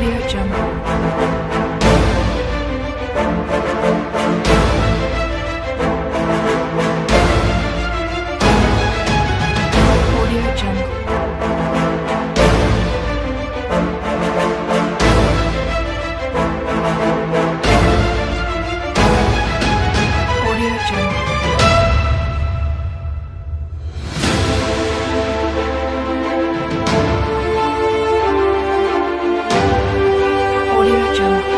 Audio Jungle. Audio Jungle. Audio Jungle. Audio Jungle.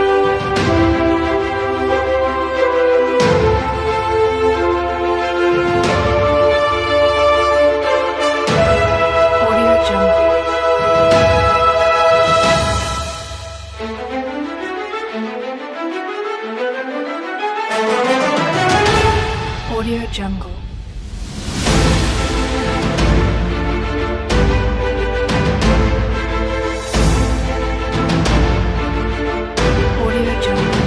Audio Jungle. Audio Jungle. Audio Jungle.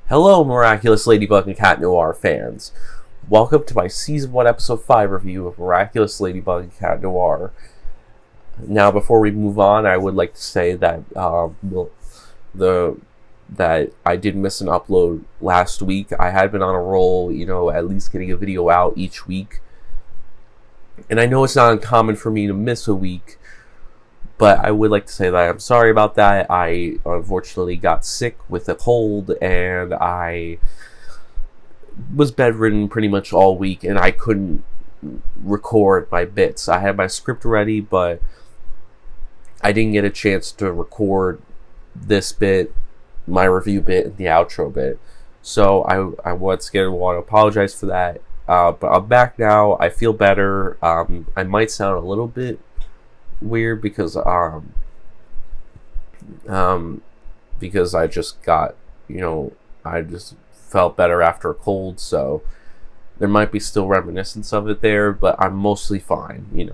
Hello, Miraculous Ladybug and Cat Noir fans. Welcome to my Season 1, Episode 5 review of Miraculous Ladybug and Cat Noir. Now, before we move on, I would like to say that that I did miss an upload last week. I had been on a roll, at least getting a video out each week. And I know it's not uncommon for me to miss a week, but I would like to say that I'm sorry about that. I unfortunately got sick with a cold, and I was bedridden pretty much all week, and I couldn't record my bits. I had my script ready, but I didn't get a chance to record this bit, my review bit, and the outro bit. So I once again want to apologize for that. But I'm back now. I feel better. I might sound a little bit weird because I just got, I just felt better after a cold, so there might be still reminiscence of it there, but I'm mostly fine.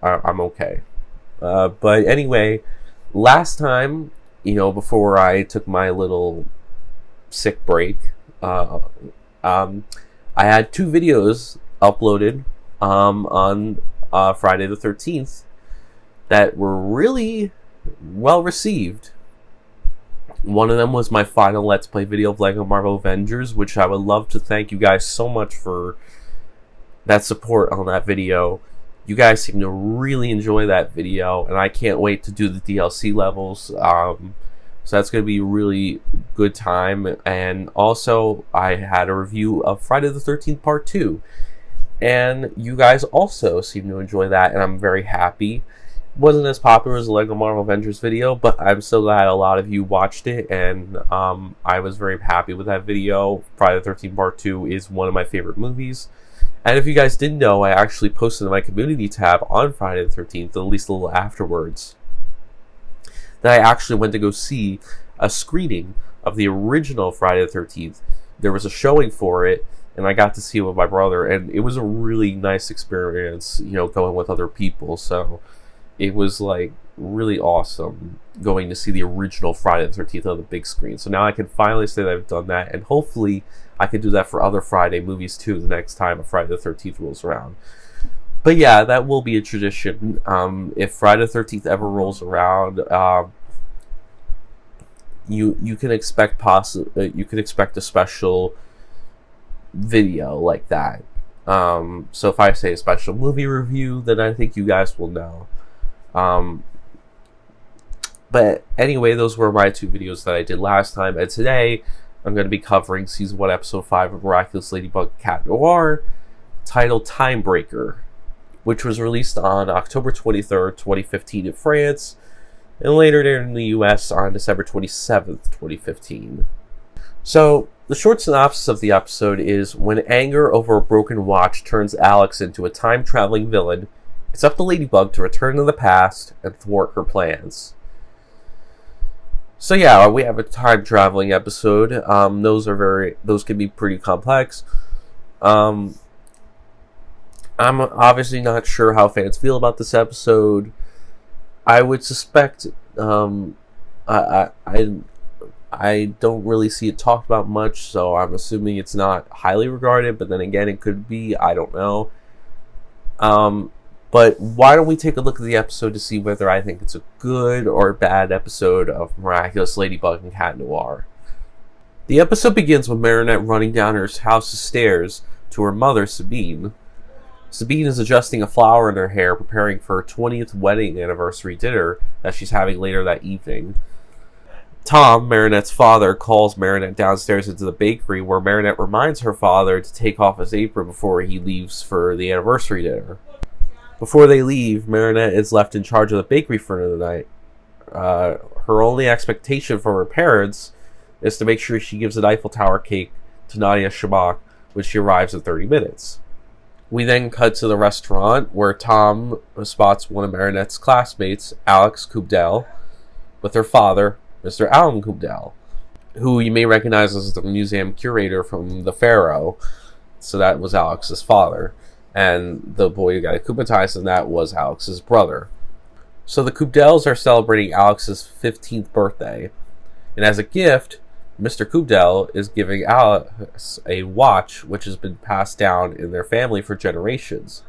I'm okay. But anyway, last time, before I took my little sick break, I had 2 videos uploaded on Friday the 13th that were really well received. One of them was my final Let's Play video of LEGO Marvel Avengers, which I would love to thank you guys so much for that support on that video. You guys seem to really enjoy that video, and I can't wait to do the DLC levels. So that's going to be a really good time. And also, I had a review of Friday the 13th Part 2. And you guys also seem to enjoy that, and I'm very happy. It wasn't as popular as the LEGO Marvel Avengers video, but I'm so glad a lot of you watched it, and I was very happy with that video. Friday the 13th Part 2 is one of my favorite movies. And if you guys didn't know, I actually posted in my community tab on Friday the 13th, at least a little afterwards, that I actually went to go see a screening of the original Friday the 13th. There was a showing for it, and I got to see it with my brother, and it was a really nice experience, going with other people. So it was really awesome going to see the original Friday the 13th on the big screen. So now I can finally say that I've done that, and hopefully I can do that for other Friday movies too the next time a Friday the 13th rolls around. But yeah, that will be a tradition. If Friday the 13th ever rolls around, you can expect a special video like that. So if I say a special movie review, then I think you guys will know. But anyway, those were my 2 videos that I did last time, and today I'm going to be covering Season 1, Episode 5 of Miraculous Ladybug Cat Noir, titled Timebreaker, which was released on October 23rd, 2015 in France, and later there in the US on December 27th, 2015. So, the short synopsis of the episode is, when anger over a broken watch turns Alex into a time-traveling villain, it's up to Ladybug to return to the past and thwart her plans. So yeah, we have a time-traveling episode. Those can be pretty complex. I'm obviously not sure how fans feel about this episode. I would suspect, I I don't really see it talked about much, so I'm assuming it's not highly regarded, but then again, it could be. I don't know. But why don't we take a look at the episode to see whether I think it's a good or bad episode of Miraculous Ladybug and Cat Noir. The episode begins with Marinette running down her house's stairs to her mother, Sabine. Sabine is adjusting a flower in her hair, preparing for her 20th wedding anniversary dinner that she's having later that evening. Tom, Marinette's father, calls Marinette downstairs into the bakery, where Marinette reminds her father to take off his apron before he leaves for the anniversary dinner. Before they leave, Marinette is left in charge of the bakery for the night. Her only expectation from her parents is to make sure she gives an Eiffel Tower cake to Nadia Shamach when she arrives in 30 minutes. We then cut to the restaurant, where Tom spots one of Marinette's classmates, Alex Kubdel, with her father, Mr. Alan Kubdel, who you may recognize as the museum curator from the Pharaoh. So that was Alex's father. And the boy who got akumatized in that was Alex's brother. So the Kubdels are celebrating Alex's 15th birthday. And as a gift, Mr. Kubdel is giving Alex a watch which has been passed down in their family for generations.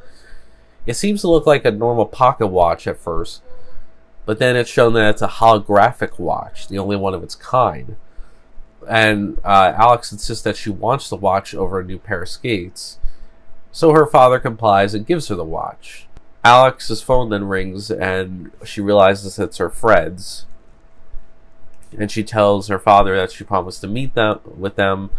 It seems to look like a normal pocket watch at first, but then it's shown that it's a holographic watch, the only one of its kind. And Alex insists that she wants the watch over a new pair of skates. So her father complies and gives her the watch. Alex's phone then rings and she realizes it's her Fred's. And she tells her father that she promised to meet with them,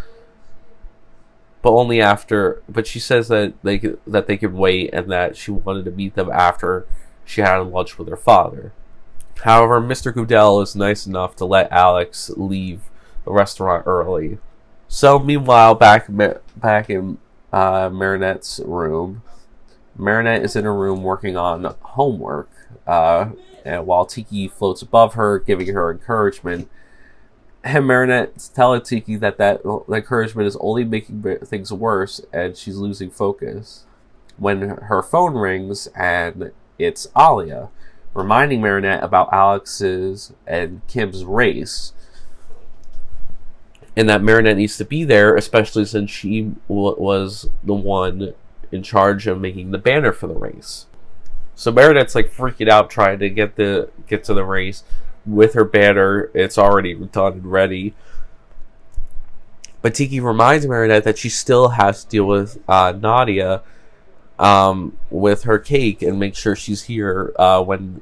but only after. But she says that they could wait, and that she wanted to meet them after she had lunch with her father. However, Mr. Goodell is nice enough to let Alex leave the restaurant early. So meanwhile, back in Marinette's room, Marinette is in her room working on homework. And while Tiki floats above her, giving her encouragement, and Marinette's telling Tiki that encouragement is only making things worse, and she's losing focus. When her phone rings, and it's Alia, reminding Marinette about Alex's and Kim's race, and that Marinette needs to be there, especially since she was the one in charge of making the banner for the race. So Marinette's like freaking out trying to get to the race with her banner. It's already done and ready. But Tiki reminds Marinette that she still has to deal with Nadia with her cake and make sure she's here when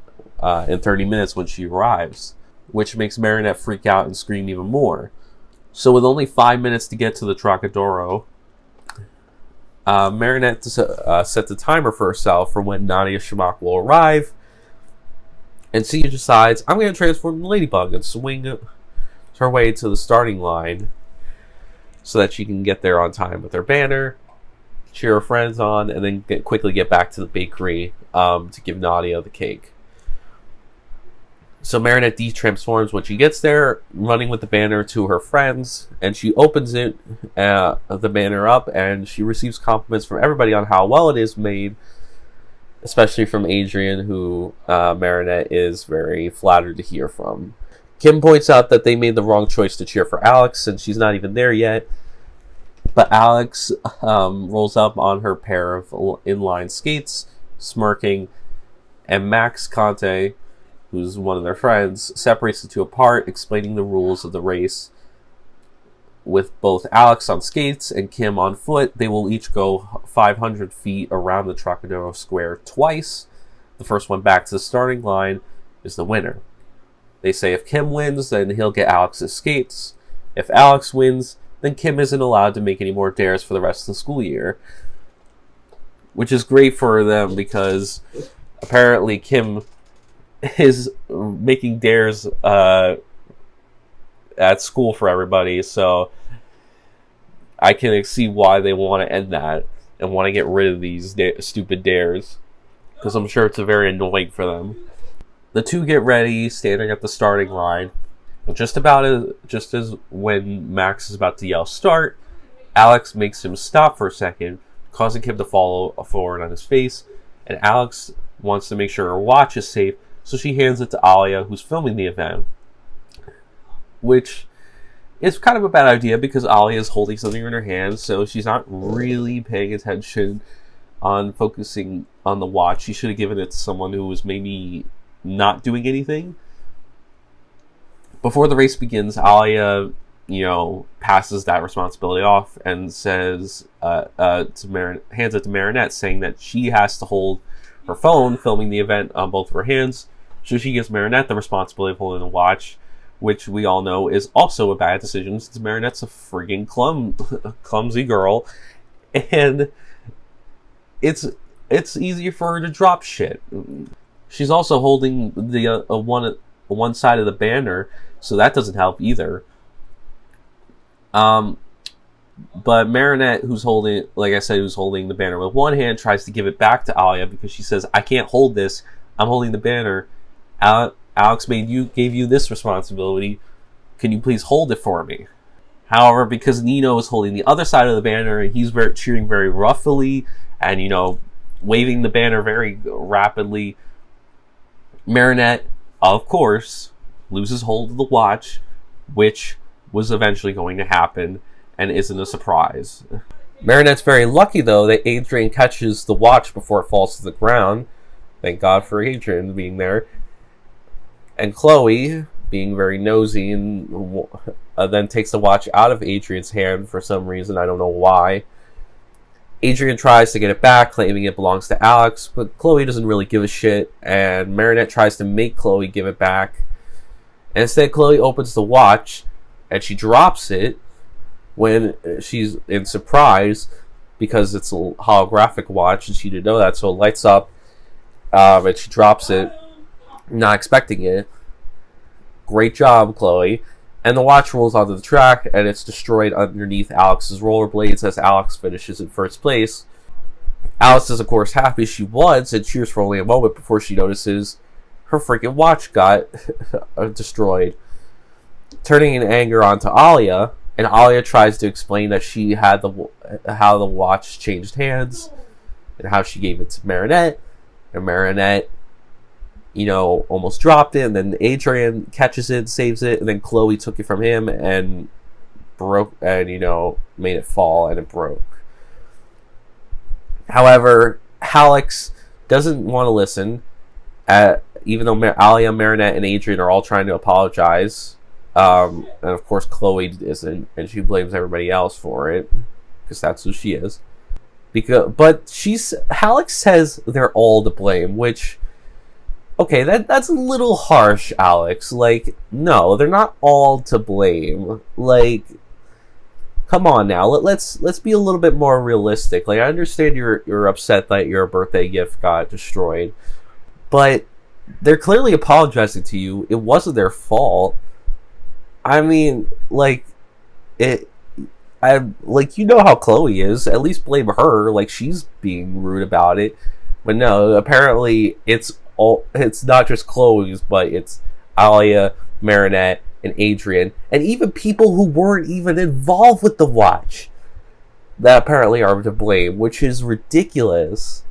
in 30 minutes when she arrives, which makes Marinette freak out and scream even more. So with only 5 minutes to get to the Trocadero, Marinette sets a timer for herself for when Nadia Shamach will arrive, and she decides, I'm going to transform the Ladybug and swing her way to the starting line so that she can get there on time with her banner, cheer her friends on, and then quickly get back to the bakery to give Nadia the cake. So Marinette de-transforms when she gets there, running with the banner to her friends, and she opens the banner up, and she receives compliments from everybody on how well it is made, especially from Adrian, who Marinette is very flattered to hear from. Kim points out that they made the wrong choice to cheer for Alex, since she's not even there yet, but Alex rolls up on her pair of inline skates, smirking, and Max Conte, who's one of their friends, separates the two apart, explaining the rules of the race. With both Alex on skates and Kim on foot, they will each go 500 feet around the Trocadero Square twice. The first one back to the starting line is the winner. They say if Kim wins, then he'll get Alex's skates. If Alex wins, then Kim isn't allowed to make any more dares for the rest of the school year. Which is great for them because apparently Kim is making dares at school for everybody, so I can see why they want to end that and want to get rid of these stupid dares, because I'm sure it's very annoying for them. The two get ready, standing at the starting line. Just as when Max is about to yell start, Alex makes him stop for a second, causing him to fall forward on his face, and Alex wants to make sure her watch is safe, so she hands it to Alia, who's filming the event. Which it's kind of a bad idea because Alia is holding something in her hand, so she's not really paying attention on focusing on the watch. She should have given it to someone who was maybe not doing anything. Before the race begins, Alia, passes that responsibility off and says, hands it to Marinette, saying that she has to hold her phone, filming the event on both of her hands. So she gives Marinette the responsibility of holding the watch, which we all know is also a bad decision since Marinette's a friggin' clumsy girl, and it's easier for her to drop shit. She's also holding the one side of the banner, so that doesn't help either. But Marinette, who's holding the banner with one hand, tries to give it back to Alia because she says, "I can't hold this. I'm holding the banner. Alex gave you this responsibility. Can you please hold it for me?" However, because Nino is holding the other side of the banner and he's cheering very roughly and, waving the banner very rapidly, Marinette, of course, loses hold of the watch, which was eventually going to happen and isn't a surprise. Marinette's very lucky, though, that Adrian catches the watch before it falls to the ground. Thank God for Adrian being there. And Chloe, being very nosy, and then takes the watch out of Adrian's hand for some reason. I don't know why. Adrian tries to get it back, claiming it belongs to Alex, but Chloe doesn't really give a shit, and Marinette tries to make Chloe give it back. And instead, Chloe opens the watch, and she drops it when she's in surprise, because it's a holographic watch, and she didn't know that, so it lights up, and she drops it, not expecting it. Great job, Chloe. And the watch rolls onto the track, and it's destroyed underneath Alex's rollerblades as Alex finishes in first place. Alex is, of course, happy she won, and cheers for only a moment before she notices her freaking watch got destroyed. Turning in anger onto Alia, and Alia tries to explain that she had how the watch changed hands, and how she gave it to Marinette, and Marinette almost dropped it, and then Adrian catches it, saves it, and then Chloe took it from him and broke, and made it fall, and it broke. However, Alex doesn't want to listen, even though Alia, Marinette, and Adrian are all trying to apologize, and of course Chloe isn't, and she blames everybody else for it, because that's who she is. But Alex says they're all to blame, which, okay, that's a little harsh, Alex. Like, no, they're not all to blame. Like, come on now. Let's be a little bit more realistic. Like, I understand you're upset that your birthday gift got destroyed, but they're clearly apologizing to you. It wasn't their fault. I mean, like, how Chloe is. At least blame her. Like, she's being rude about it. But no, apparently it's not just Chloe's, but it's Alia, Marinette, and Adrian, and even people who weren't even involved with the watch that apparently are to blame, which is ridiculous.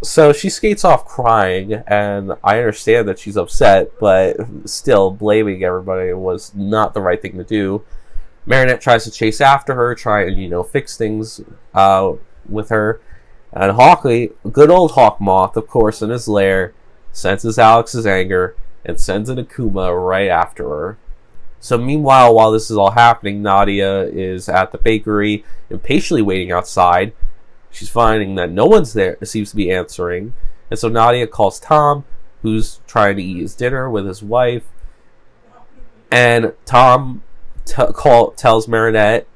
So she skates off crying, and I understand that she's upset, but still, blaming everybody was not the right thing to do. Marinette tries to chase after her, try and, fix things with her. And Hawkley, good old Hawkmoth, of course, in his lair, senses Alex's anger and sends an Akuma right after her. So meanwhile, while this is all happening, Nadia is at the bakery, impatiently waiting outside. She's finding that no one's there, seems to be answering. And so Nadia calls Tom, who's trying to eat his dinner with his wife. And Tom tells Marinette,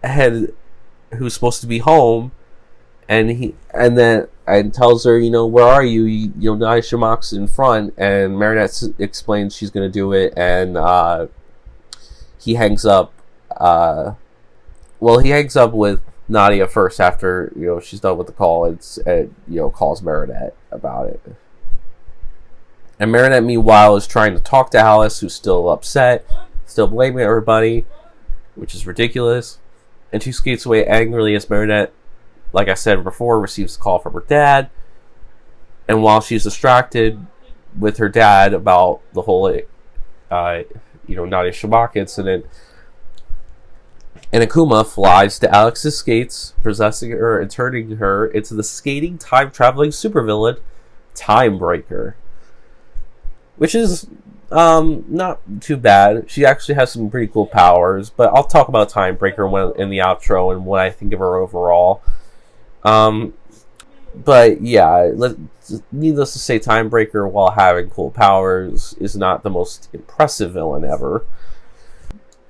who's supposed to be home, and tells her, where are you? Nadia Shamak's in front, and Marinette explains she's going to do it, and he hangs up. He hangs up with Nadia first after she's done with the call, and calls Marinette about it. And Marinette, meanwhile, is trying to talk to Alice, who's still upset, still blaming everybody, which is ridiculous. And she skates away angrily as Marinette, like I said before, receives a call from her dad. And while she's distracted with her dad about the whole, Nadia Shamak incident, And Akuma flies to Alex's skates, possessing her and turning her into the skating time-traveling supervillain, Timebreaker. Which is not too bad. She actually has some pretty cool powers, but I'll talk about Timebreaker in the outro and what I think of her overall. But yeah, needless to say, Timebreaker, while having cool powers, is not the most impressive villain ever.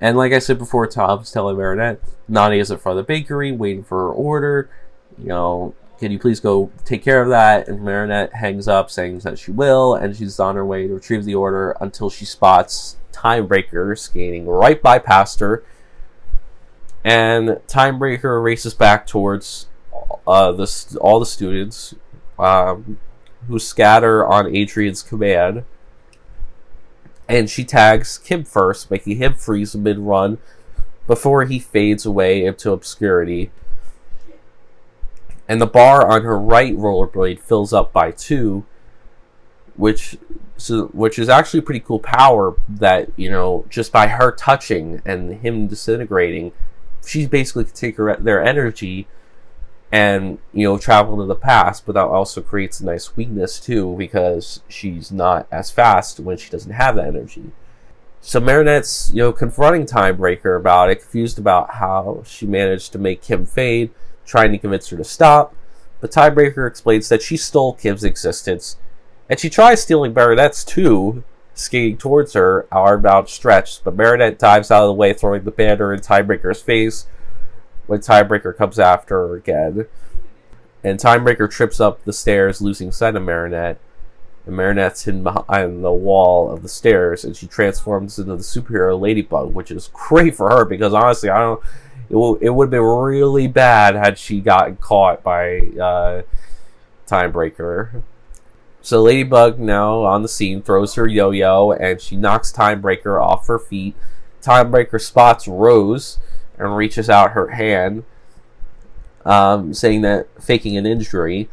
And like I said before, Tom's telling Marinette, Nani is in front of the bakery, waiting for her order. Can you please go take care of that? And Marinette hangs up, saying that she will, and she's on her way to retrieve the order until she spots Timebreaker skating right by past her. And Timebreaker races back towards all the students who scatter on Adrian's command. And she tags Kim first, making him freeze mid-run before he fades away into obscurity. And the bar on her right rollerblade fills up by 2, which is actually pretty cool power that, just by her touching and him disintegrating, she basically can take their energy and, travel into the past, but that also creates a nice weakness too, because she's not as fast when she doesn't have the energy. So Marinette's, confronting Timebreaker about it, confused about how she managed to make Kim fade, trying to convince her to stop, but Timebreaker explains that she stole Kim's existence, and she tries stealing Marinette's too, skating towards her, arm outstretched, but Marinette dives out of the way, throwing the banner in Timebreaker's face, when Timebreaker comes after her again. And Timebreaker trips up the stairs, losing sight of Marinette. And Marinette's hidden behind the wall of the stairs, and she transforms into the superhero Ladybug, which is great for her, because honestly, it would have been really bad had she gotten caught by Timebreaker. So Ladybug, now on the scene, throws her yo-yo, and she knocks Timebreaker off her feet. Timebreaker spots Rose and reaches out her hand, saying that faking an injury.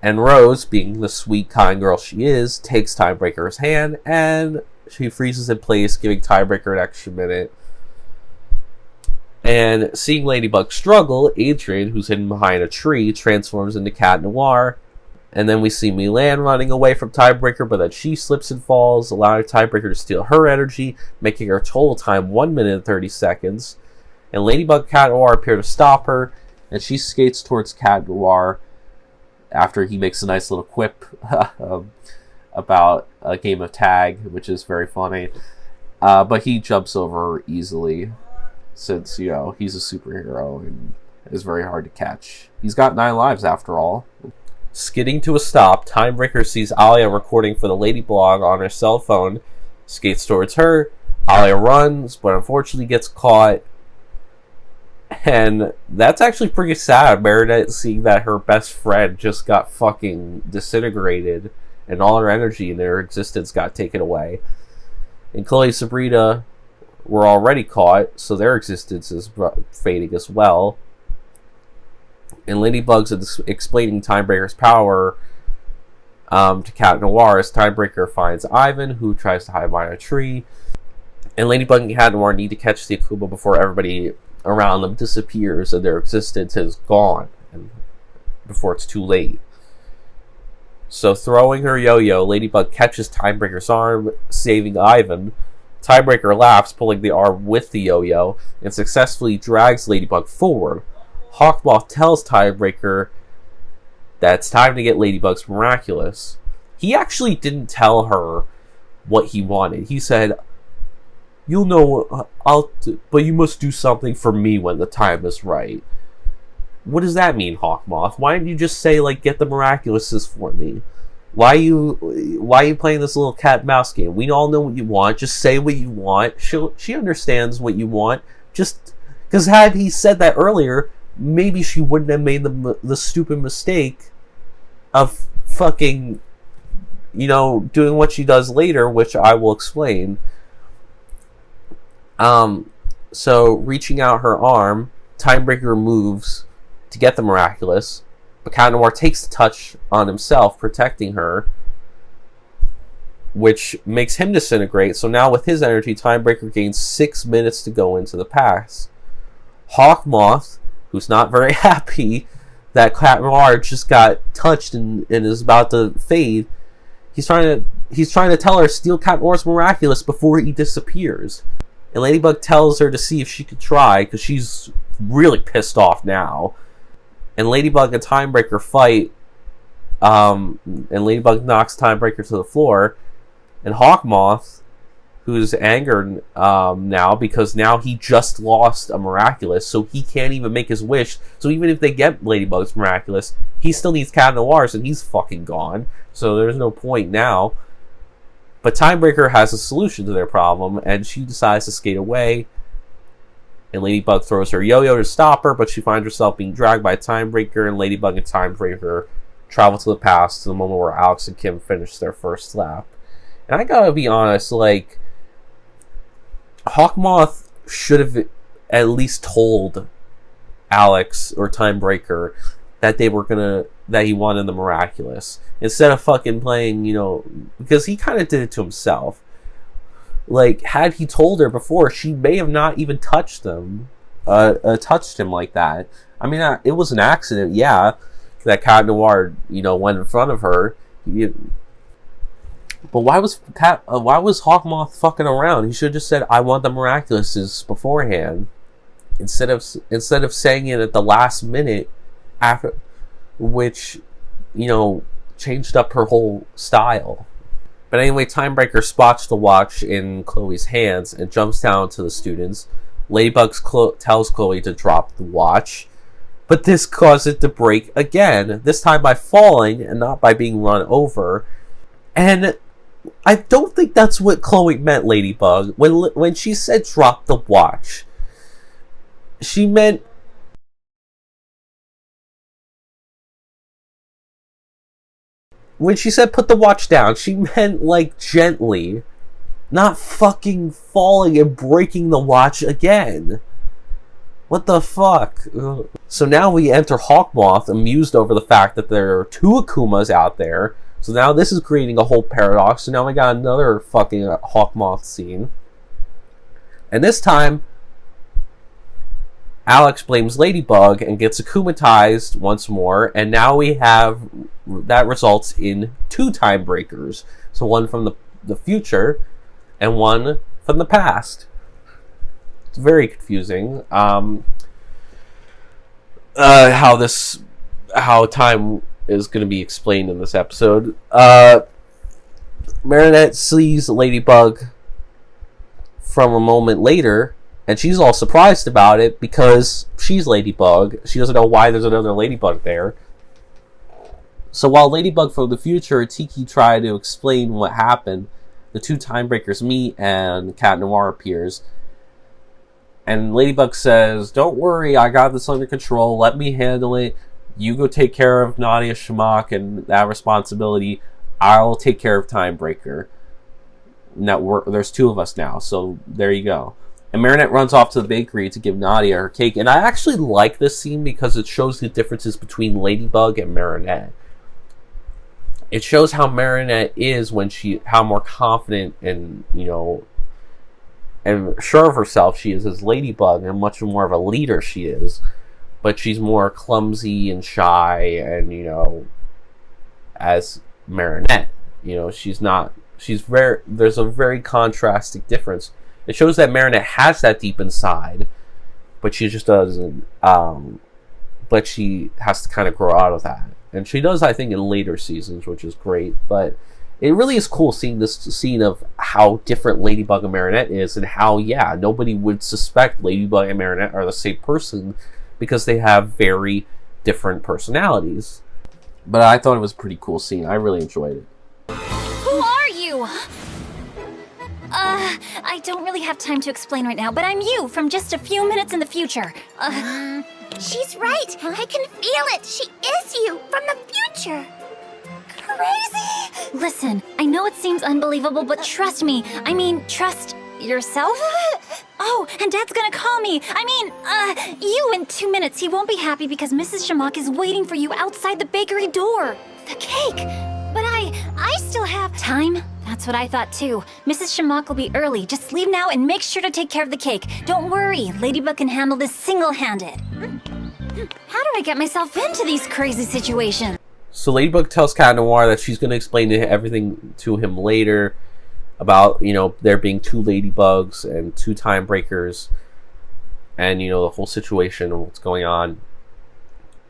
And Rose, being the sweet, kind girl she is, takes Timebreaker's hand and she freezes in place, giving Timebreaker an extra minute. And seeing Ladybug struggle, Adrian, who's hidden behind a tree, transforms into Cat Noir. And then we see Milan running away from Timebreaker, but then she slips and falls, allowing Timebreaker to steal her energy, making her total time 1 minute and 30 seconds. And Ladybug and Cat Noir appear to stop her, and she skates towards Cat Noir after he makes a nice little quip about a game of tag, which is very funny. But he jumps over her easily, since, he's a superhero and is very hard to catch. He's got 9 lives after all. Skidding to a stop, Timebreaker sees Alia recording for the Lady Blog on her cell phone, skates towards her. Alia runs, but unfortunately gets caught. And that's actually pretty sad. Marinette seeing that her best friend just got fucking disintegrated and all her energy in their existence got taken away. And Chloe and Sabrina were already caught, so their existence is fading as well. And Ladybug's explaining Timebreaker's power to Cat Noir as Timebreaker finds Ivan, who tries to hide behind a tree. And Ladybug and Cat Noir need to catch the Akuma before everybody around them disappears and their existence is gone, and before it's too late. So throwing her yo-yo, Ladybug catches Timebreaker's arm, saving Ivan. Timebreaker laughs, pulling the arm with the yo-yo, and successfully drags Ladybug forward. Hawkmoth tells Timebreaker that it's time to get Ladybug's Miraculous. He actually didn't tell her what he wanted. He said, "You'll know, but you must do something for me when the time is right." What does that mean, Hawkmoth? Why didn't you just say, get the Miraculouses for me? Why are you playing this little cat and mouse game? We all know what you want. Just say what you want. She understands what you want. Just because had he said that earlier, maybe she wouldn't have made the stupid mistake of fucking, doing what she does later, which I will explain. So reaching out her arm, Timebreaker moves to get the Miraculous, but Cat Noir takes the touch on himself, protecting her, which makes him disintegrate. So now with his energy, Timebreaker gains 6 minutes to go into the past. Hawkmoth, who's not very happy that Cat Noir just got touched and is about to fade, he's trying to tell her steal Cat Noir's Miraculous before he disappears. And Ladybug tells her to see if she could try, because she's really pissed off now. And Ladybug and Timebreaker fight, and Ladybug knocks Timebreaker to the floor, and Hawkmoth, who's angered now because now he just lost a Miraculous, so he can't even make his wish. So even if they get Ladybug's Miraculous, he still needs Cat Noir's, and he's fucking gone. So there's no point now. But Timebreaker has a solution to their problem, and she decides to skate away. And Ladybug throws her yo-yo to stop her, but she finds herself being dragged by Timebreaker, and Ladybug and Timebreaker travel to the past, to the moment where Alex and Kim finish their first lap. And I gotta be honest, like, Hawkmoth should have at least told Alex or Timebreaker that he wanted the Miraculous, instead of fucking playing, because he kind of did it to himself. Like, had he told her before, she may have not even touched him like that. I mean, it was an accident, yeah, that Cat Noir, went in front of her. But why was Hawkmoth fucking around? He should have just said, "I want the Miraculouses" beforehand, instead of saying it at the last minute, after, which, changed up her whole style. But anyway, Timebreaker spots the watch in Chloe's hands and jumps down to the students. Ladybug tells Chloe to drop the watch, but this caused it to break again, this time by falling and not by being run over. And I don't think that's what Chloe meant, Ladybug. When she said drop the watch, she meant when she said put the watch down, she meant like gently, not fucking falling and breaking the watch again. What the fuck? So now we enter Hawkmoth, amused over the fact that there are two Akumas out there. So now this is creating a whole paradox. So now we got another fucking Hawkmoth scene. And this time, Alex blames Ladybug and gets akumatized once more. And now we have, that results in two Timebreakers. So one from the future and one from the past. It's very confusing. How time is going to be explained in this episode. Marinette sees Ladybug from a moment later, and she's all surprised about it because she's Ladybug. She doesn't know why there's another Ladybug there. So while Ladybug from the future and Tiki try to explain what happened, the two Timebreakers meet and Cat Noir appears. And Ladybug says, "Don't worry, I got this under control. Let me handle it. You go take care of Nadia Shamak and that responsibility. I'll take care of Timebreaker. Now there's two of us now, so there you go." And Marinette runs off to the bakery to give Nadia her cake. And I actually like this scene because it shows the differences between Ladybug and Marinette. It shows how Marinette is how more confident and, and sure of herself she is as Ladybug, and much more of a leader she is. But she's more clumsy and shy and, as Marinette. There's a very contrasting difference. It shows that Marinette has that deep inside, but she just doesn't, but she has to kind of grow out of that. And she does, I think, in later seasons, which is great. But it really is cool seeing this scene of how different Ladybug and Marinette is, and how, nobody would suspect Ladybug and Marinette are the same person because they have very different personalities. But I thought it was a pretty cool scene. I really enjoyed it. Who are you? I don't really have time to explain right now, but I'm you from just a few minutes in the future. She's right. I can feel it. She is you from the future. Crazy. Listen, I know it seems unbelievable, but trust me. I mean, trust yourself? Oh, and Dad's gonna call me. You in 2 minutes. He won't be happy because Mrs. Shamak is waiting for you outside the bakery door. The cake. But I still have time. That's what I thought too. Mrs. Shamak will be early. Just leave now and make sure to take care of the cake. Don't worry, Ladybug can handle this single-handed. How do I get myself into these crazy situations? So Ladybug tells Cat Noir that she's going to explain everything to him later about, there being 2 ladybugs and 2 time breakers and, the whole situation and what's going on.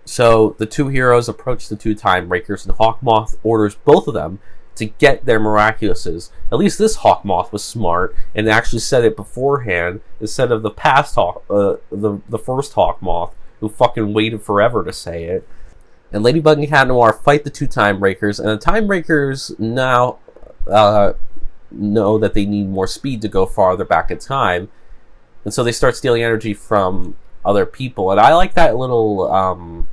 So the 2 heroes approach the 2 time breakers, and Hawkmoth orders both of them to get their Miraculouses. At least this Hawkmoth was smart and actually said it beforehand instead of the past the first Hawkmoth who fucking waited forever to say it. And Ladybug and Cat Noir fight the 2 time breakers, and the time breakers now know that they need more speed to go farther back in time, and so they start stealing energy from other people. And I like that little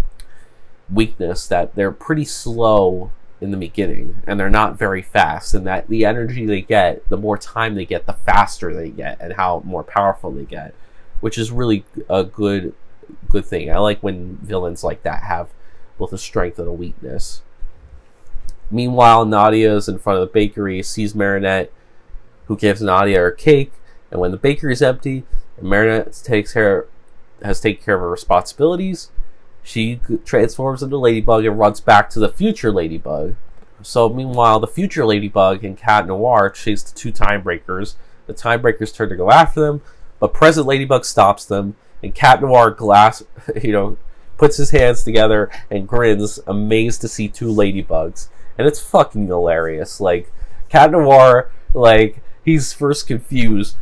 weakness that they're pretty slow in the beginning and they're not very fast, and that the energy they get, the more time they get, the faster they get and how more powerful they get, which is really a good thing. I like when villains like that have both a strength and a weakness. Meanwhile, Nadia is in front of the bakery, sees Marinette, who gives Nadia her cake, and when the bakery is empty and Marinette has taken care of her responsibilities, she transforms into Ladybug and runs back to the future Ladybug. So meanwhile, the future Ladybug and Cat Noir chase the 2 time breakers. The time breakers turn to go after them, but present Ladybug stops them, and Cat Noir puts his hands together and grins, amazed to see 2 ladybugs. And it's fucking hilarious. Like, Cat Noir, he's first confused,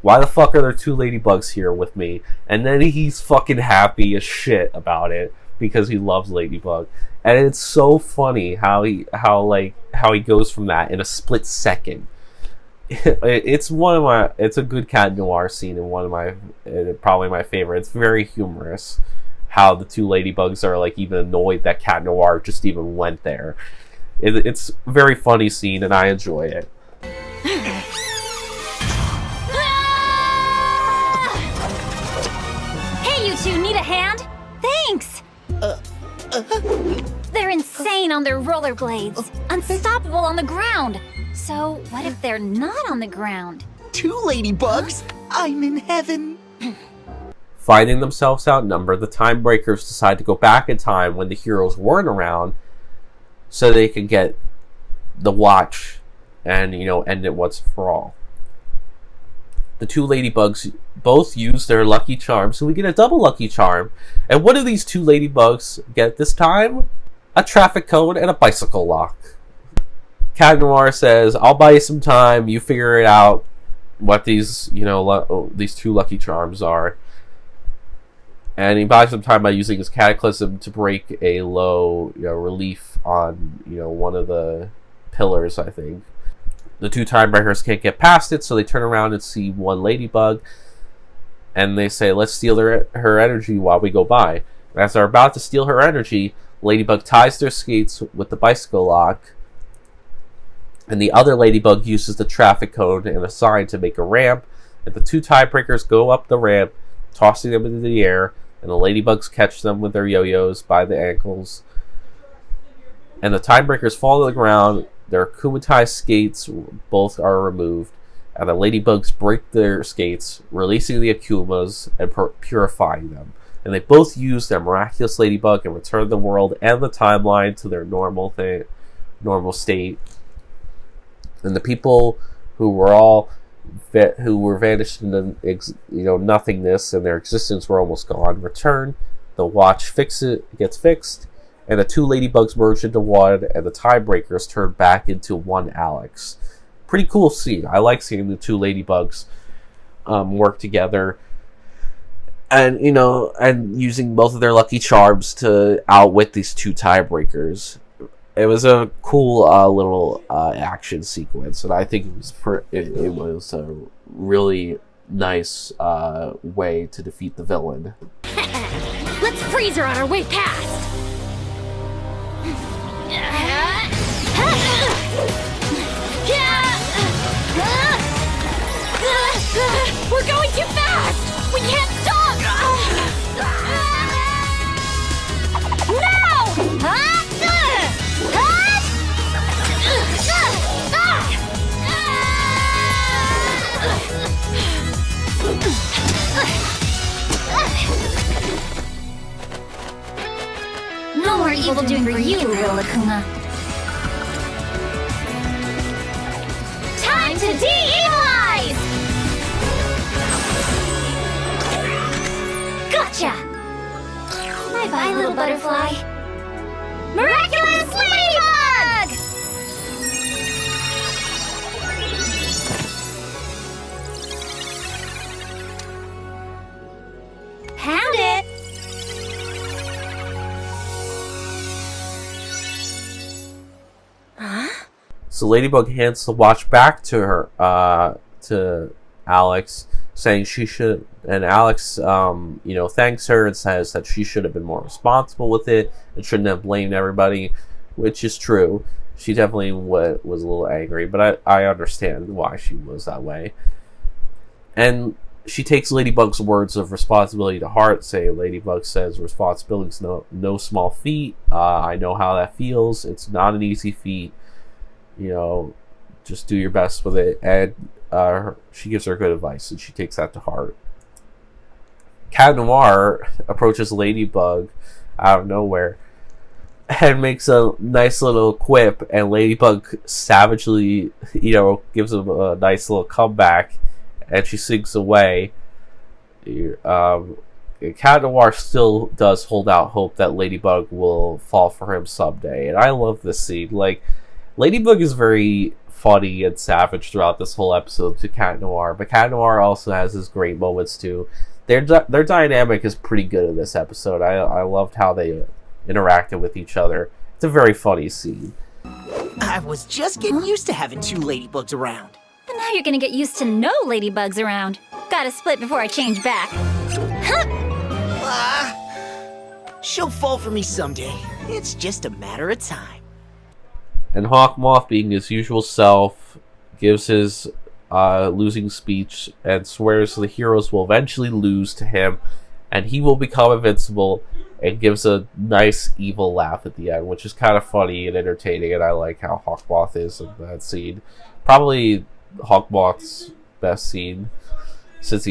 why the fuck are there 2 ladybugs here with me? And then he's fucking happy as shit about it because he loves Ladybug. And it's so funny how he goes from that in a split second. It's a good Cat Noir scene and probably my favorite. It's very humorous how the 2 ladybugs are even annoyed that Cat Noir just even went there. It's a very funny scene and I enjoy it. Hey, you 2, need a hand? Thanks! They're insane on their rollerblades. Unstoppable on the ground. So, what if they're not on the ground? 2 ladybugs? I'm in heaven. Finding themselves outnumbered, the time breakers decide to go back in time when the heroes weren't around so they can get the watch and, end it once and for all. The 2 ladybugs both use their lucky charm, so we get a double lucky charm. And what do these 2 ladybugs get this time? A traffic cone and a bicycle lock. Cat Noir says, I'll buy you some time, you figure it out what these, these 2 lucky charms are. And he buys some time by using his Cataclysm to break a low relief on one of the pillars, I think. The 2 time breakers can't get past it, so they turn around and see 1 ladybug, and they say, let's steal her energy while we go by. And as they're about to steal her energy, Ladybug ties their skates with the bicycle lock, and the other ladybug uses the traffic cone and a sign to make a ramp, and the 2 time breakers go up the ramp, tossing them into the air, and the ladybugs catch them with their yo-yos by the ankles. And the time breakers fall to the ground, their akumatized skates both are removed, and the ladybugs break their skates, releasing the akumas and purifying them. And they both use their Miraculous Ladybug and return the world and the timeline to their normal state. And the people who were vanished into nothingness and their existence were almost gone return. The watch gets fixed, and the 2 ladybugs merge into one, and the time breakers turn back into 1 Alex. Pretty cool scene. I like seeing the 2 ladybugs work together, and and using both of their lucky charms to outwit these 2 tiebreakers. It was a cool little action sequence, and I think it was a really nice way to defeat the villain. Let's freeze her on our way past! We're going too fast! We can't stop! No! evil doing for you, Rilla Kuma? Time to de-evilize! Gotcha! Bye-bye, little butterfly. Miraculous Ladybug! Pound it! So Ladybug hands the watch back to her, to Alex, saying she should, and Alex, thanks her and says that she should have been more responsible with it and shouldn't have blamed everybody, which is true. She definitely was a little angry, but I understand why she was that way. And she takes Ladybug's words of responsibility to heart, saying Ladybug says responsibility is no small feat. I know how that feels. It's not an easy feat. Just do your best with it. And she gives her good advice, and she takes that to heart. Cat Noir approaches Ladybug out of nowhere and makes a nice little quip, and Ladybug savagely, gives him a nice little comeback, and she sinks away. Cat Noir still does hold out hope that Ladybug will fall for him someday, and I love this scene. Ladybug is very funny and savage throughout this whole episode to Cat Noir, but Cat Noir also has his great moments too. Their dynamic is pretty good in this episode. I loved how they interacted with each other. It's a very funny scene. I was just getting used to having two ladybugs around. And now you're gonna get used to no ladybugs around. Gotta split before I change back. She'll fall for me someday. It's just a matter of time. And Hawkmoth, being his usual self, gives his losing speech and swears the heroes will eventually lose to him and he will become invincible, and gives a nice evil laugh at the end, which is kind of funny and entertaining, and I like how Hawkmoth is in that scene. Probably Hawkmoth's best scene, since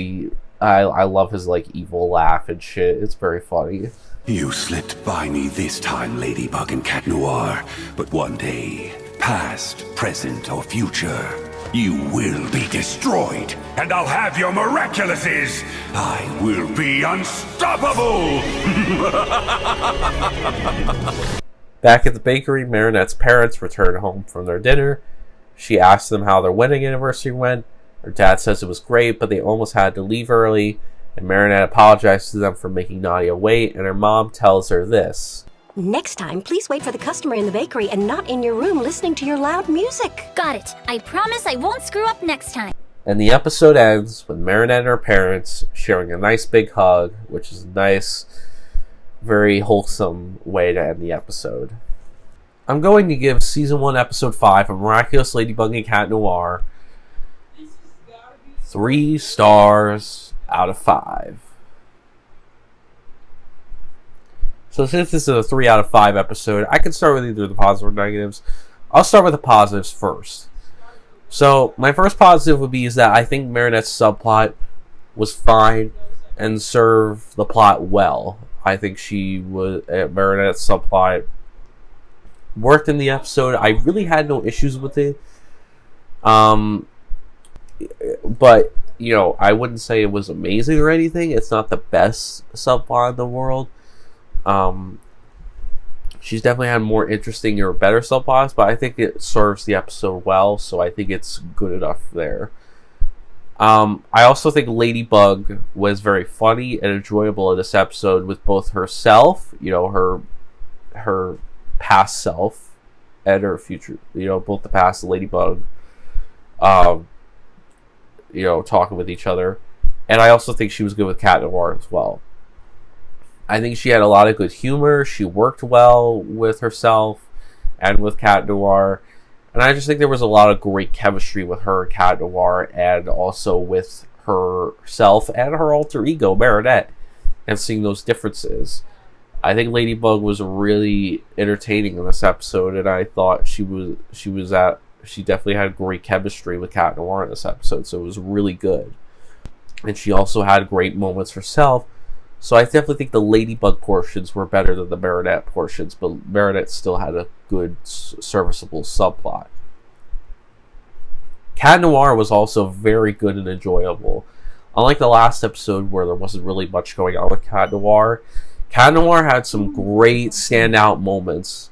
I love his evil laugh and shit. It's very funny. You slipped by me this time, Ladybug and Cat Noir, but one day, past, present, or future, you will be destroyed, and I'll have your miraculouses! I will be unstoppable! Back at the bakery, Marinette's parents return home from their dinner. She asks them how their wedding anniversary went. Her dad says it was great, but they almost had to leave early, and Marinette apologizes to them for making Nadia wait, and her mom tells her this. Next time, please wait for the customer in the bakery and not in your room listening to your loud music. Got it. I promise I won't screw up next time. And the episode ends with Marinette and her parents sharing a nice big hug, which is a nice, very wholesome way to end the episode. I'm going to give Season 1, Episode 5 of Miraculous Ladybug and Cat Noir 3 stars out of 5. So since this is a 3 out of 5 episode, I can start with either the positives or negatives. I'll start with the positives first. So my first positive would be is that I think Marinette's subplot was fine and served the plot well. I think Marinette's subplot worked in the episode. I really had no issues with it. But I wouldn't say it was amazing or anything. It's not the best subplot in the world. She's definitely had more interesting or better subplots, but I think it serves the episode well, so I think it's good enough there. I also think Ladybug was very funny and enjoyable in this episode with both herself, her past self and her future, both the past Ladybug, talking with each other. And I also think she was good with Cat Noir as well. I think she had a lot of good humor. She worked well with herself and with Cat Noir. And I just think there was a lot of great chemistry with her and Cat Noir, and also with herself and her alter ego, Marinette, and seeing those differences. I think Ladybug was really entertaining in this episode, and I thought she definitely had great chemistry with Cat Noir in this episode, so it was really good. And she also had great moments herself. So I definitely think the Ladybug portions were better than the Marinette portions, but Marinette still had a good, serviceable subplot. Cat Noir was also very good and enjoyable. Unlike the last episode where there wasn't really much going on with Cat Noir had some great standout moments.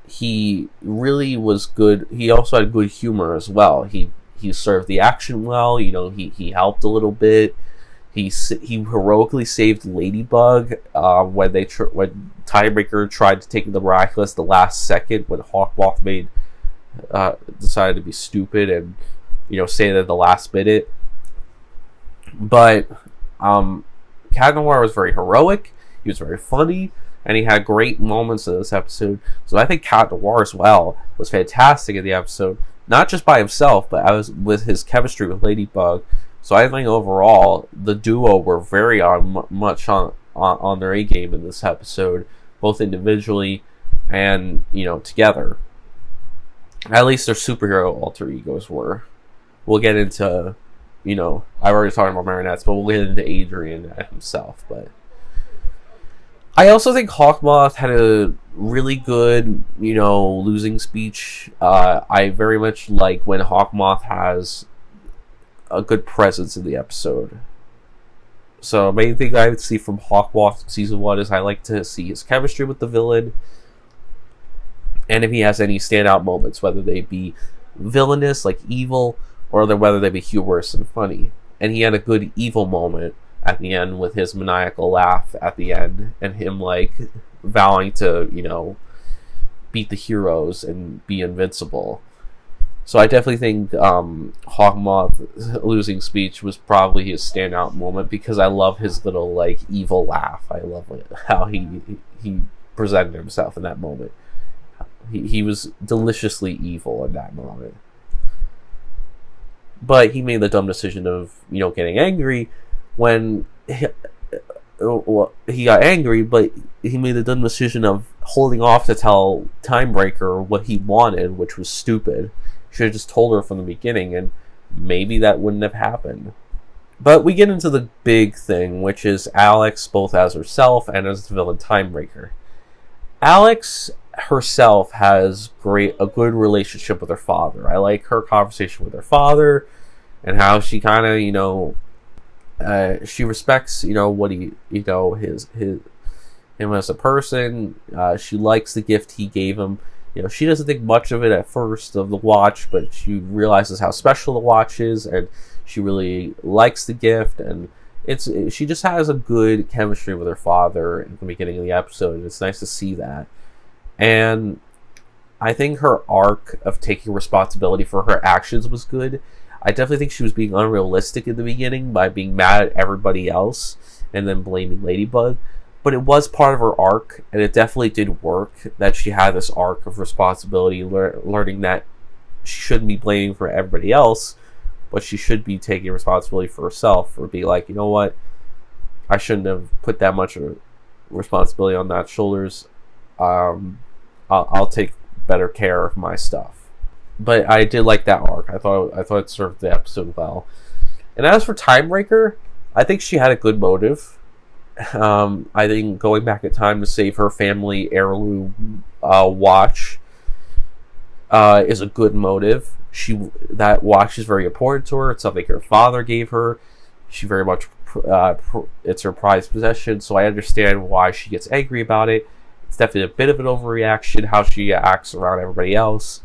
He really was good. He also had good humor as well. He served the action well. You know, he helped a little bit. He heroically saved Ladybug when Timebreaker tried to take the Miraculous the last second when Hawkmoth decided to be stupid and, you know, say that at the last minute. But Cat Noir was very heroic. He was very funny, and he had great moments in this episode. So I think Cat Noir as well was fantastic in the episode, not just by himself, but with his chemistry with Ladybug. So I think overall the duo were very much on their A game in this episode, both individually and, you know, together. At least their superhero alter egos were. We'll get into, you know, I've already talked about Marinette's, but we'll get into Adrian himself. But I also think Hawkmoth had a really good, you know, losing speech. I very much like when Hawkmoth has a good presence in the episode. So main thing I would see from Hawkmoth season 1 is I like to see his chemistry with the villain, and if he has any standout moments, whether they be villainous, like evil, or whether they be humorous and funny. And he had a good evil moment at the end with his maniacal laugh at the end, and him like vowing to, you know, beat the heroes and be invincible. So I definitely think Hawkmoth's losing speech was probably his standout moment, because I love his little like evil laugh. I love how he presented himself in that moment. He was deliciously evil in that moment. But he made the dumb decision of, you know, getting angry when he got angry, but he made the dumb decision of holding off to tell Timebreaker what he wanted, which was stupid. Should have just told her from the beginning, and maybe that wouldn't have happened. But we get into the big thing, which is Alex, both as herself and as the villain Timebreaker. Alex herself has a good relationship with her father. I like her conversation with her father, and how she kind of, you know, she respects, you know, what he, you know, him as a person. She likes the gift he gave him. You know, she doesn't think much of it at first, of the watch, but she realizes how special the watch is, and she really likes the gift, and she just has a good chemistry with her father at the beginning of the episode, and it's nice to see that. And I think her arc of taking responsibility for her actions was good. I definitely think she was being unrealistic in the beginning by being mad at everybody else and then blaming Ladybug. But it was part of her arc, and it definitely did work that she had this arc of responsibility, learning that she shouldn't be blaming for everybody else, but she should be taking responsibility for herself, or be like, you know what, I shouldn't have put that much responsibility on that shoulders. I'll take better care of my stuff. But I did like that arc. I thought it served the episode well. And as for Timebreaker, I think she had a good motive. I think going back in time to save her family heirloom watch is a good motive. That watch is very important to her. It's something her father gave her. She very much it's her prized possession. So I understand why she gets angry about it. It's definitely a bit of an overreaction how she acts around everybody else,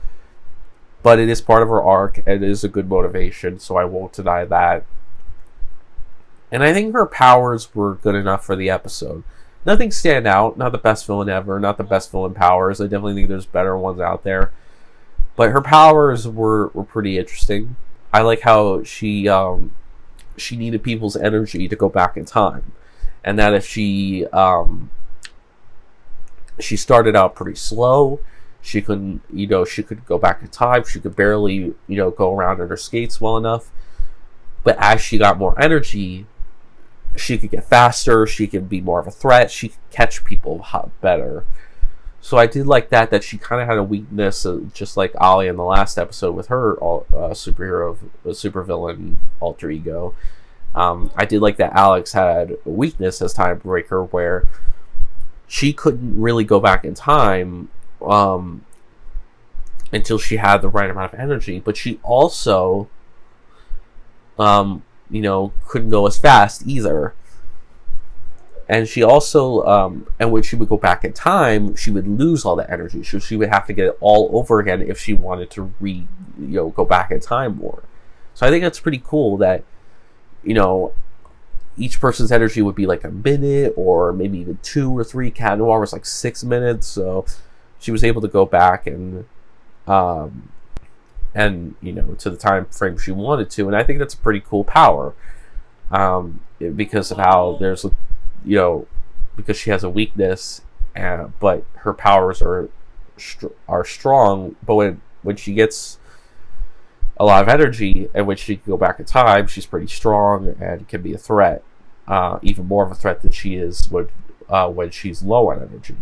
but it is part of her arc and it is a good motivation. So I won't deny that. And I think her powers were good enough for the episode. Nothing stand out. Not the best villain ever. Not the best villain powers. I definitely think there's better ones out there. But her powers were pretty interesting. I like how she needed people's energy to go back in time. And that if she started out pretty slow, she could go back in time. She could barely, go around on her skates well enough. But as she got more energy, she could get faster, she could be more of a threat, she could catch people better. So I did like that she kind of had a weakness, just like Ollie in the last episode with her supervillain alter ego, I did like that Alex had a weakness as Time Breaker, where she couldn't really go back in time until she had the right amount of energy, but she also, couldn't go as fast either. And she also, and when she would go back in time, she would lose all that energy. So she would have to get it all over again if she wanted to go back in time more. So I think that's pretty cool that, each person's energy would be like a minute or maybe even 2 or 3. Cat Noir was like 6 minutes. So she was able to go back and to the time frame she wanted to. And I think that's a pretty cool power, because of how there's, because she has a weakness, but her powers are strong. But when she gets a lot of energy, and when she can go back in time, she's pretty strong and can be a threat, even more of a threat than she is when she's low on energy.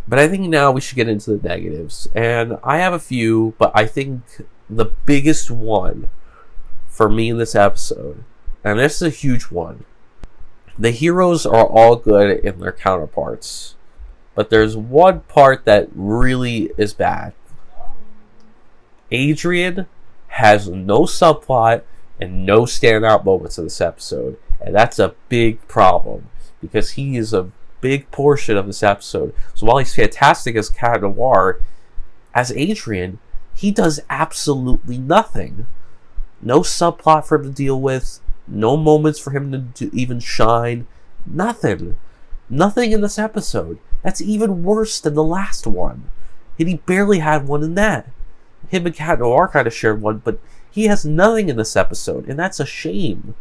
But I think now we should get into the negatives, and I have a few, but I think the biggest one for me in this episode, and this is a huge one, the heroes are all good in their counterparts, but there's one part that really is bad. Adrian has no subplot and no standout moments in this episode, and that's a big problem, because he is a big portion of this episode. So while he's fantastic as Cat Noir, as Adrian, he does absolutely nothing. No subplot for him to deal with, no moments for him to even shine, nothing in this episode. That's even worse than the last one, and he barely had one in that. Him and Cat Noir kind of shared one, but he has nothing in this episode, and that's a shame.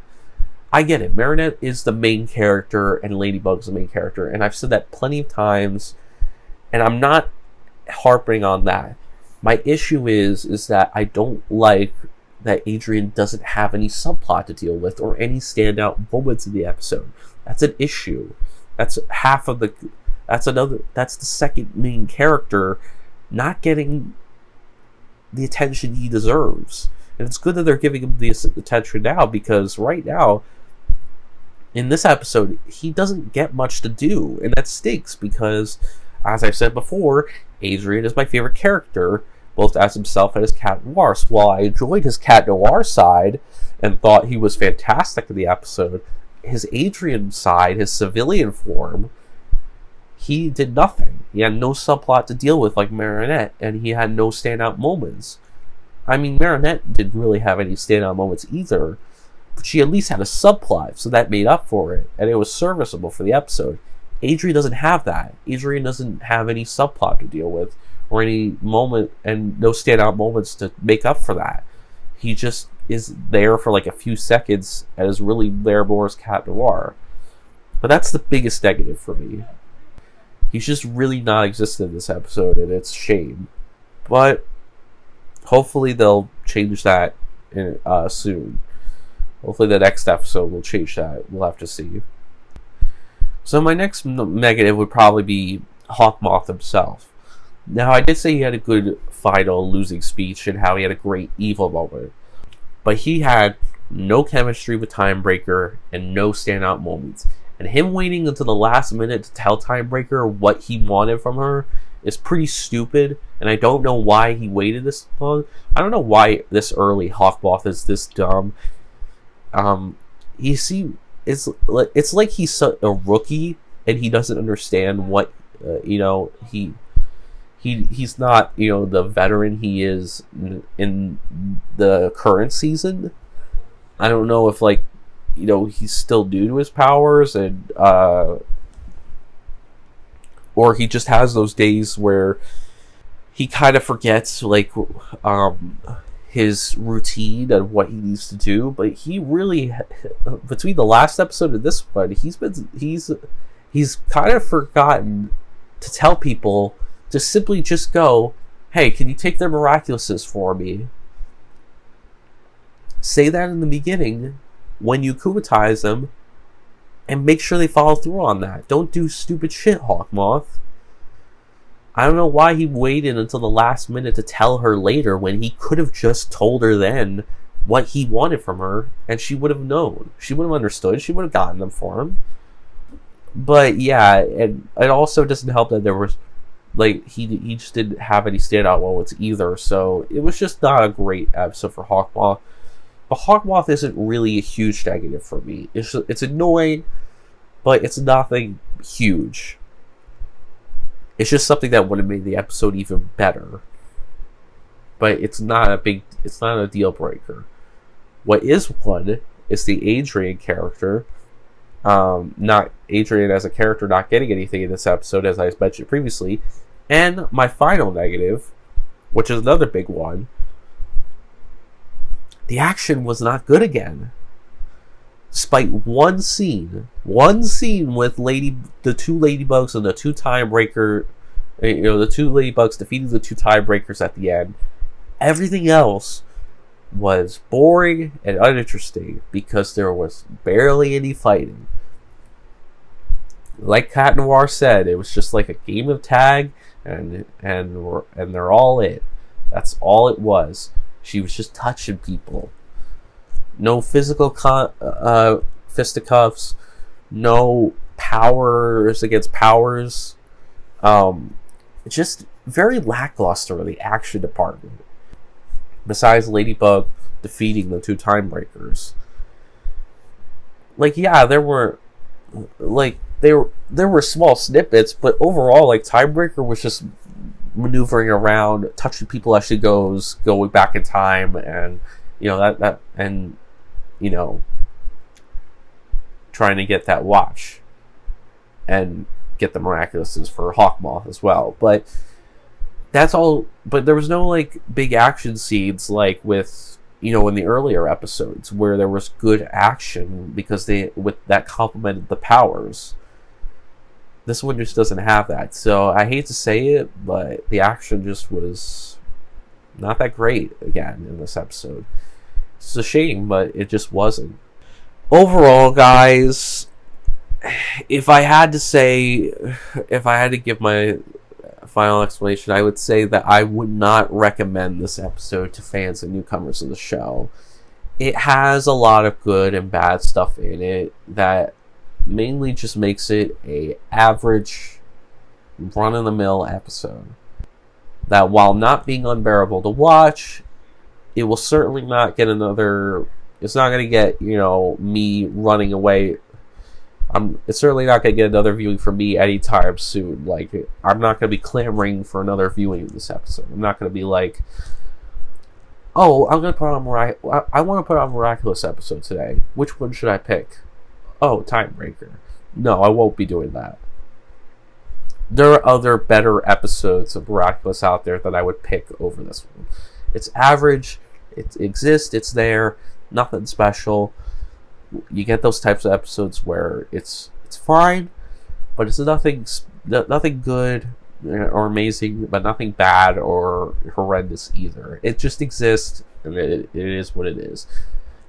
I get it, Marinette is the main character and Ladybug's the main character, and I've said that plenty of times, and I'm not harping on that. My issue is that I don't like that Adrian doesn't have any subplot to deal with or any standout moments in the episode. That's an issue. That's the second main character not getting the attention he deserves. And it's good that they're giving him the attention now, because right now, in this episode, he doesn't get much to do, and that stinks, because, as I've said before, Adrian is my favorite character, both as himself and as Cat Noir. So while I enjoyed his Cat Noir side and thought he was fantastic in the episode, his Adrian side, his civilian form, he did nothing. He had no subplot to deal with like Marinette, and he had no standout moments. I mean, Marinette didn't really have any standout moments either, but she at least had a subplot, so that made up for it, and it was serviceable for the episode. Adrian doesn't have that. Adrian doesn't have any subplot to deal with, or any moment, and no standout moments to make up for that. He just is there for like a few seconds, and is really there more as Cat Noir. But that's the biggest negative for me. He's just really not existent in this episode, and it's a shame. But hopefully they'll change that soon. Hopefully the next episode will change that. We'll have to see. So my next negative would probably be Hawkmoth himself. Now, I did say he had a good final losing speech and how he had a great evil moment. But he had no chemistry with Timebreaker and no standout moments. And him waiting until the last minute to tell Timebreaker what he wanted from her is pretty stupid. And I don't know why he waited this long. I don't know why this early Hawkmoth is this dumb. It's like he's a rookie and he doesn't understand what he's not the veteran he is in the current season. I don't know if he's still new to his powers, and or he just has those days where he kind of forgets his routine and what he needs to do. But he really, between the last episode and this one, he's kind of forgotten to tell people to simply just go, hey, can you take their miraculouses for me? Say that in the beginning when you kumatize them, and make sure they follow through on that. Don't do stupid shit, Hawkmoth. I don't know why he waited until the last minute to tell her later when he could have just told her then what he wanted from her, and she would have known. She would have understood. She would have gotten them for him. But yeah, and it also doesn't help that there was, like, he just didn't have any standout moments either. So it was just not a great episode for Hawkmoth. But Hawkmoth isn't really a huge negative for me. It's annoying, but it's nothing huge. It's just something that would have made the episode even better. But it's not a deal breaker. What is one is the Adrian character. Not Adrian as a character not getting anything in this episode, as I mentioned previously. And my final negative, which is another big one, the action was not good again. Despite one scene with the two ladybugs and the two timebreaker, the two ladybugs defeating the two timebreakers at the end, everything else was boring and uninteresting because there was barely any fighting. Like Cat Noir said, it was just like a game of tag, and they're all it. That's all it was. She was just touching people. No physical fisticuffs. No powers against powers. Just very lackluster in the action department. Besides Ladybug defeating the two timebreakers. Like, yeah, there were small snippets, but overall, like, Timebreaker was just maneuvering around, touching people as she goes, going back in time, and trying to get that watch and get the Miraculouses for Hawkmoth as well. But that's all. But there was no, like, big action scenes like with, in the earlier episodes where there was good action because that complemented the powers. This one just doesn't have that. So I hate to say it, but the action just was not that great again in this episode. It's a shame, but it just wasn't. Overall, guys, if I had to give my final explanation, I would say that I would not recommend this episode to fans and newcomers of the show. It has a lot of good and bad stuff in it that mainly just makes it a average, run-of-the-mill episode. That while not being unbearable to watch, it will certainly not get another... It's not going to get, me running away. It's certainly not going to get another viewing from me anytime soon. Like, I'm not going to be clamoring for another viewing of this episode. I'm not going to be like, oh, I'm going to put on I want to put on a Miraculous episode today. Which one should I pick? Oh, Timebreaker. No, I won't be doing that. There are other better episodes of Miraculous out there that I would pick over this one. It's average. It exists. It's there. Nothing special. You get those types of episodes where it's fine, but it's nothing good or amazing, but nothing bad or horrendous either. It just exists, and it is what it is.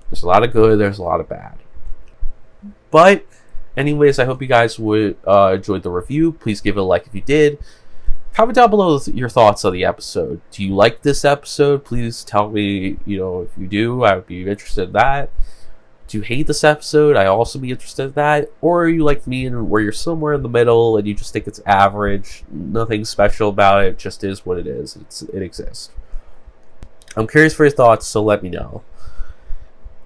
There's a lot of good. There's a lot of bad. But anyways, I hope you guys would enjoyed the review. Please give it a like if you did. Comment down below your thoughts on the episode. Do you like this episode? Please tell me, if you do. I would be interested in that. Do you hate this episode? I'd also be interested in that. Or are you like me and where you're somewhere in the middle and you just think it's average, nothing special about it, just is what it is. It exists. I'm curious for your thoughts, so let me know.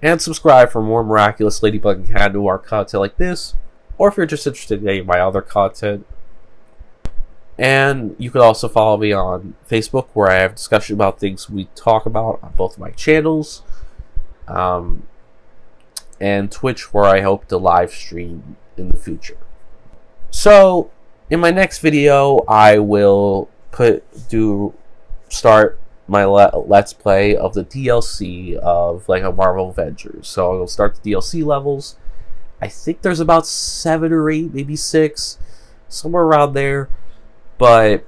And subscribe for more Miraculous Ladybug and Cat Noir content like this, or if you're just interested in any of my other content. And you can also follow me on Facebook, where I have discussion about things we talk about on both of my channels. And Twitch, where I hope to live stream in the future. So, in my next video, I will start my Let's Play of the DLC of Lego Marvel Avengers. So I'll start the DLC levels. I think there's about 7 or 8, maybe 6, somewhere around there. But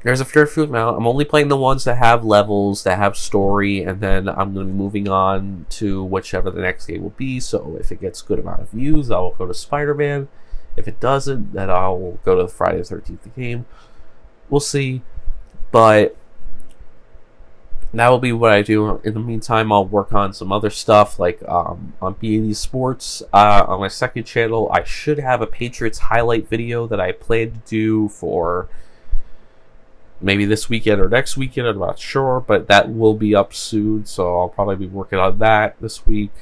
there's a fair few amount. I'm only playing the ones that have levels, that have story, and then I'm going to be moving on to whichever the next game will be. So if it gets a good amount of views, I'll go to Spider-Man. If it doesn't, then I'll go to the Friday the 13th game. We'll see. But that will be what I do. In the meantime, I'll work on some other stuff, like on B&E Sports. On my second channel, I should have a Patriots highlight video that I plan to do for maybe this weekend or next weekend. I'm not sure, but that will be up soon, so I'll probably be working on that this week.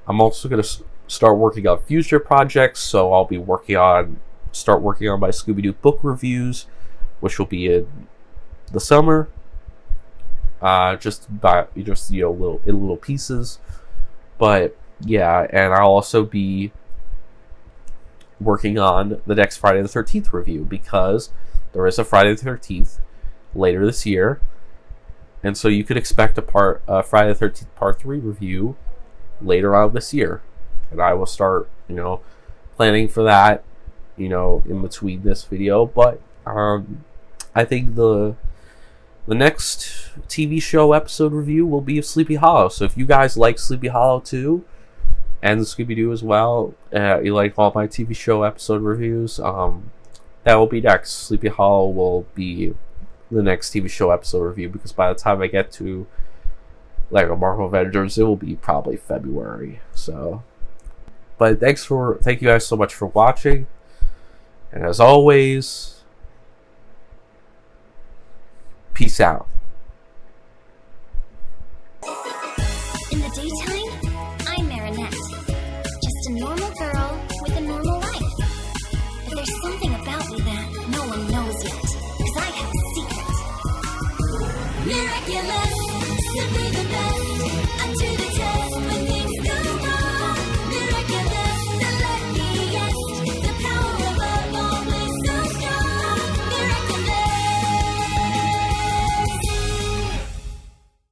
I'm also going to start working on future projects, so I'll be start working on my Scooby-Doo book reviews, which will be in the summer. Just little pieces, but yeah, and I'll also be working on the next Friday the 13th review, because there is a Friday the 13th later this year, and so you could expect a Friday the 13th Part 3 review later on this year, and I will start planning for that in between this video. But I think the next TV show episode review will be of Sleepy Hollow. So if you guys like Sleepy Hollow too, and Scooby-Doo as well, you like all my TV show episode reviews, that will be next. Sleepy Hollow will be the next TV show episode review, because by the time I get to Lego Marvel Avengers, it will be probably February. So, but thank you guys so much for watching, and as always, peace out.